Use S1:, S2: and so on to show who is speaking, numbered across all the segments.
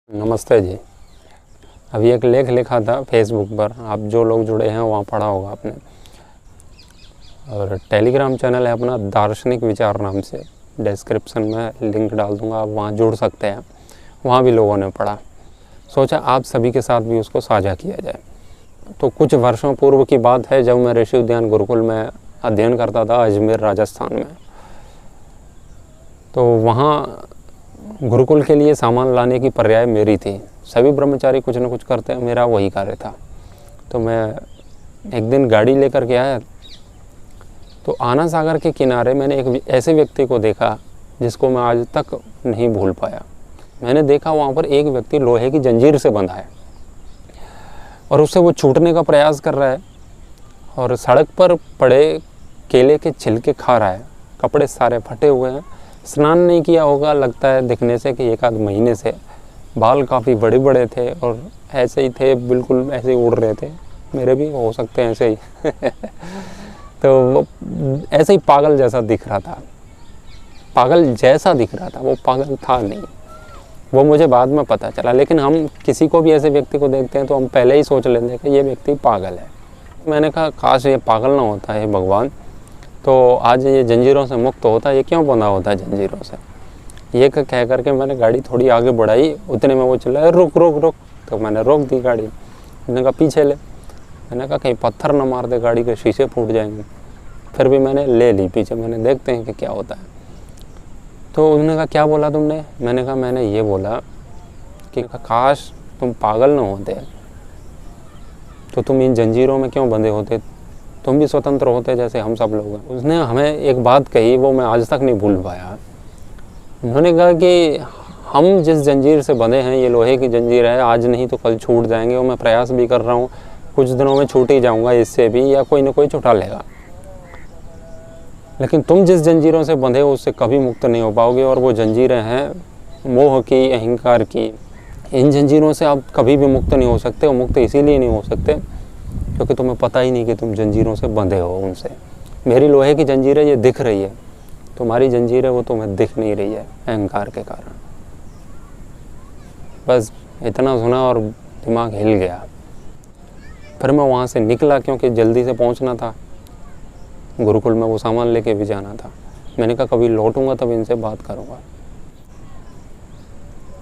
S1: नमस्ते जी। अभी एक लेख लिखा था फेसबुक पर, आप जो लोग जुड़े हैं वहाँ पढ़ा होगा आपने। और टेलीग्राम चैनल है अपना दार्शनिक विचार नाम से, डिस्क्रिप्शन में लिंक डाल दूँगा, आप वहाँ जुड़ सकते हैं। वहाँ भी लोगों ने पढ़ा, सोचा आप सभी के साथ भी उसको साझा किया जाए। तो कुछ वर्षों पूर्व की बात है, जब मैं ऋषि उद्यान गुरुकुल में अध्ययन करता था अजमेर राजस्थान में। तो वहाँ गुरुकुल के लिए सामान लाने की पर्याय मेरी थी। सभी ब्रह्मचारी कुछ न कुछ करते हैं, मेरा वही कार्य था। तो मैं एक दिन गाड़ी लेकर के आया, तो आना सागर के किनारे मैंने एक ऐसे व्यक्ति को देखा जिसको मैं आज तक नहीं भूल पाया। मैंने देखा वहाँ पर एक व्यक्ति लोहे की जंजीर से बंधा है और उससे वो छूटने का प्रयास कर रहा है, और सड़क पर पड़े केले के छिलके खा रहा है। कपड़े सारे फटे हुए हैं, स्नान नहीं किया होगा लगता है दिखने से कि एक आध महीने से। बाल काफ़ी बड़े बड़े थे और ऐसे ही थे, बिल्कुल ऐसे ही उड़ रहे थे। मेरे भी हो सकते हैं ऐसे ही तो वो ऐसे ही पागल जैसा दिख रहा था। पागल जैसा दिख रहा था, वो पागल था नहीं, वो मुझे बाद में पता चला। लेकिन हम किसी को भी ऐसे व्यक्ति को देखते हैं तो हम पहले ही सोच लेते हैं कि ये व्यक्ति पागल है। मैंने कहा काश ये पागल ना होता है भगवान, तो आज ये जंजीरों से मुक्त होता है। ये क्यों बंधा होता है जंजीरों से? ये कह करके मैंने गाड़ी थोड़ी आगे बढ़ाई। उतने में वो चिल्लाया रुक रुक रुक। तो मैंने रोक दी गाड़ी। मैंने कहा पीछे ले। मैंने कहा कहीं पत्थर न मार दे, गाड़ी के शीशे फूट जाएंगे। फिर भी मैंने ले ली पीछे, मैंने देखते हैं कि क्या होता है। तो उन्होंने कहा क्या बोला तुमने? मैंने कहा मैंने ये बोला कि काश तुम पागल न होते तो तुम इन जंजीरों में क्यों बंधे होते, तुम भी स्वतंत्र होते जैसे हम सब लोग हैं। उसने हमें एक बात कही, वो मैं आज तक नहीं भूल पाया। उन्होंने कहा कि हम जिस जंजीर से बंधे हैं, ये लोहे की जंजीर है, आज नहीं तो कल छूट जाएंगे। और मैं प्रयास भी कर रहा हूँ, कुछ दिनों में छूट ही जाऊँगा इससे भी, या कोई ना कोई छुटा लेगा। लेकिन तुम जिस जंजीरों से बंधे हो उससे कभी मुक्त नहीं हो पाओगे। और वो जंजीरें हैं मोह की, अहंकार की। इन जंजीरों से आप कभी भी मुक्त नहीं हो सकते। और मुक्त इसीलिए नहीं हो सकते क्योंकि तुम्हें पता ही नहीं कि तुम जंजीरों से बंधे हो उनसे। मेरी लोहे की जंजीरें ये दिख रही है, तुम्हारी जंजीर है वो तुम्हें दिख नहीं रही है अहंकार के कारण। बस इतना सुना और दिमाग हिल गया। फिर मैं वहाँ से निकला क्योंकि जल्दी से पहुँचना था गुरुकुल में, वो सामान लेके भी जाना था। मैंने कहा कभी लौटूंगा तब इनसे बात करूँगा।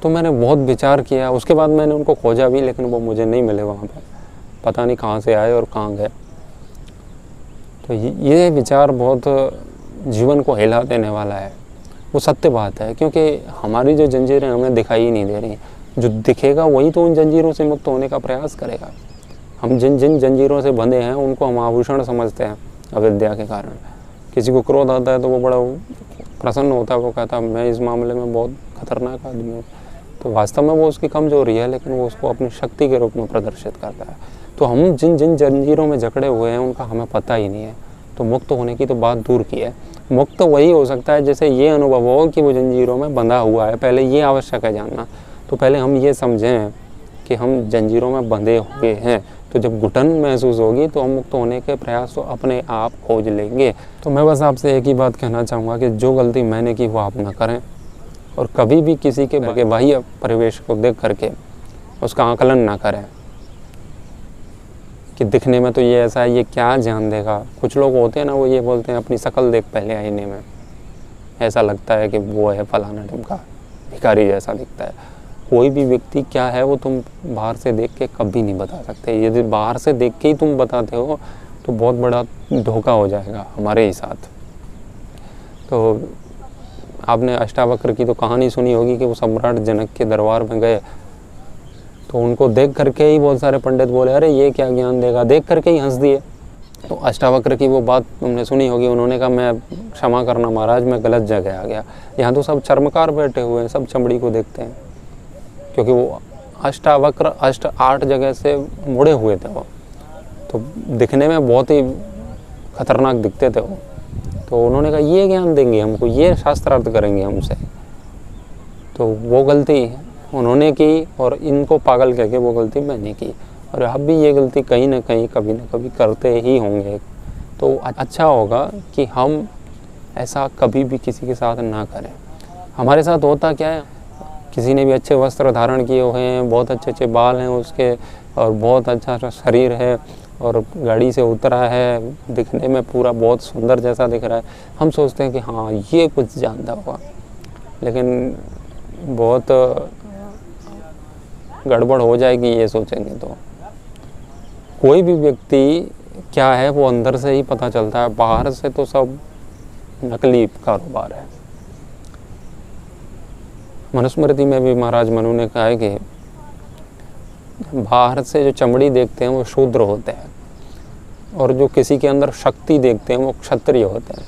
S1: तो मैंने बहुत विचार किया। उसके बाद मैंने उनको खोजा भी, लेकिन वो मुझे नहीं मिले वहाँ पर। पता नहीं कहाँ से आए और कहाँ गए। तो ये विचार बहुत जीवन को हिला देने वाला है। वो सत्य बात है, क्योंकि हमारी जो जंजीरें हमें दिखाई ही नहीं दे रही। जो दिखेगा वही तो उन जंजीरों से मुक्त होने का प्रयास करेगा। हम जिन जिन जंजीरों से बंधे हैं उनको हम आभूषण समझते हैं अविद्या के कारण। किसी को क्रोध आता है तो वो बड़ा प्रसन्न होता है, वो कहता है मैं इस मामले में बहुत खतरनाक आदमी हूँ। तो वास्तव में वो उसकी कमजोरी है, लेकिन वो उसको अपनी शक्ति के रूप में प्रदर्शित करता है। तो हम जिन जिन जंजीरों में जकड़े हुए हैं उनका हमें पता ही नहीं है। तो मुक्त होने की तो बात दूर की है। मुक्त वही हो सकता है जैसे ये अनुभव हो कि वो जंजीरों में बंधा हुआ है। पहले ये आवश्यक है जानना। तो पहले हम ये समझें कि हम जंजीरों में बंधे हुए हैं। तो जब घुटन महसूस होगी तो हम मुक्त होने के प्रयास तो अपने आप खोज लेंगे। तो मैं बस आपसे एक ही बात कहना चाहूँगा कि जो गलती मैंने की वो आप ना करें, और कभी भी किसी के बाह्य परिवेश को देख करके उसका आकलन ना करें कि दिखने में तो ये ऐसा है, ये क्या जान देगा। कुछ लोग होते हैं ना, वो ये बोलते हैं अपनी शक्ल देख पहले आईने में, ऐसा लगता है कि वो है फलाना ढिमका, भिखारी जैसा दिखता है। कोई भी व्यक्ति क्या है वो तुम बाहर से देख के कभी नहीं बता सकते। यदि बाहर से देख के ही तुम बताते हो तो बहुत बड़ा धोखा हो जाएगा हमारे ही साथ। तो आपने अष्टावक्र की तो कहानी सुनी होगी कि वो सम्राट जनक के दरबार में गए, तो उनको देख करके ही बहुत सारे पंडित बोले अरे ये क्या ज्ञान देगा, देख करके ही हंस दिए। तो अष्टावक्र की वो बात तुमने सुनी होगी, उन्होंने कहा मैं क्षमा करना महाराज, मैं गलत जगह आ गया। यहाँ तो सब चर्मकार बैठे हुए हैं, सब चमड़ी को देखते हैं। क्योंकि वो अष्टावक्र 8 जगह से मुड़े हुए थे वो, तो दिखने में बहुत ही खतरनाक दिखते थे वो। तो उन्होंने कहा ये ज्ञान देंगे हमको, ये शास्त्रार्थ करेंगे हमसे। तो वो गलती उन्होंने की और इनको पागल कह के वो गलती मैंने की। और आप भी ये गलती कहीं ना कहीं कभी ना कभी करते ही होंगे। तो अच्छा होगा कि हम ऐसा कभी भी किसी के साथ ना करें। हमारे साथ होता क्या है किसी ने भी अच्छे वस्त्र धारण किए हुए हैं, बहुत अच्छे अच्छे बाल हैं उसके, और बहुत अच्छा सा शरीर है, और गाड़ी से उतरा है, दिखने में पूरा बहुत सुंदर जैसा दिख रहा है, हम सोचते हैं कि हाँ ये कुछ जानता होगा। लेकिन बहुत गड़बड़ हो जाएगी ये सोचेंगे तो। कोई भी व्यक्ति क्या है वो अंदर से ही पता चलता है, बाहर से तो सब नकली कारोबार है। मनुस्मृति में भी महाराज मनु ने कहा है कि बाहर से जो चमड़ी देखते हैं वो शूद्र होते हैं, और जो किसी के अंदर शक्ति देखते हैं वो क्षत्रिय होते हैं,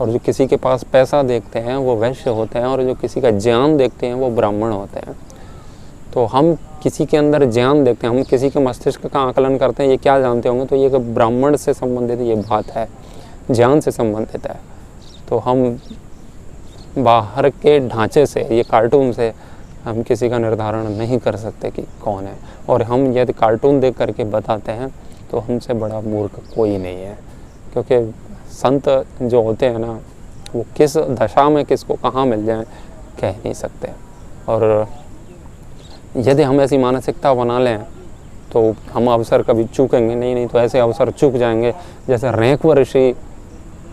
S1: और जो किसी के पास पैसा देखते हैं वो वैश्य होते हैं, और जो किसी का ज्ञान देखते हैं वो ब्राह्मण होते हैं। तो हम किसी के अंदर ज्ञान देखते हैं, हम किसी के मस्तिष्क का आकलन करते हैं, ये क्या जानते होंगे, तो ये ब्राह्मण से संबंधित ये बात है, ज्ञान से संबंधित है। तो हम बाहर के ढांचे से, ये कार्टून से हम किसी का निर्धारण नहीं कर सकते कि कौन है। और हम यदि कार्टून देख करके बताते हैं तो हमसे बड़ा मूर्ख कोई नहीं है, क्योंकि संत जो होते हैं ना वो किस दशा में किसको कहाँ मिल जाए कह नहीं सकते। और यदि हम ऐसी मानसिकता बना लें तो हम अवसर कभी चूकेंगे नहीं, तो ऐसे अवसर चूक जाएंगे। जैसे रेखव ऋषि,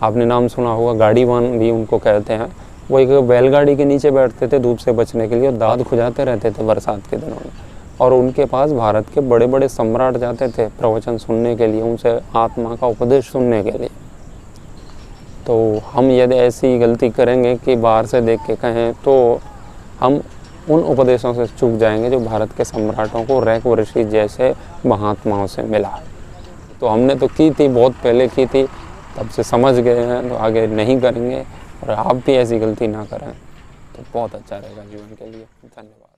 S1: आपने नाम सुना होगा, गाड़ीवान भी उनको कहते हैं, वो एक बैलगाड़ी के नीचे बैठते थे धूप से बचने के लिए, और दाद खुजाते रहते थे बरसात के दिनों में, और उनके पास भारत के बड़े बड़े सम्राट जाते थे प्रवचन सुनने के लिए, उनसे आत्मा का उपदेश सुनने के लिए। तो हम यदि ऐसी गलती करेंगे कि बाहर से देख के कहें तो हम उन उपदेशों से चूक जाएंगे जो भारत के सम्राटों को रेखव ऋषि जैसे महात्माओं से मिला। तो हमने तो की थी, बहुत पहले की थी, तब से समझ गए हैं, तो आगे नहीं करेंगे। और आप भी ऐसी गलती ना करें तो बहुत अच्छा रहेगा जीवन के लिए। धन्यवाद।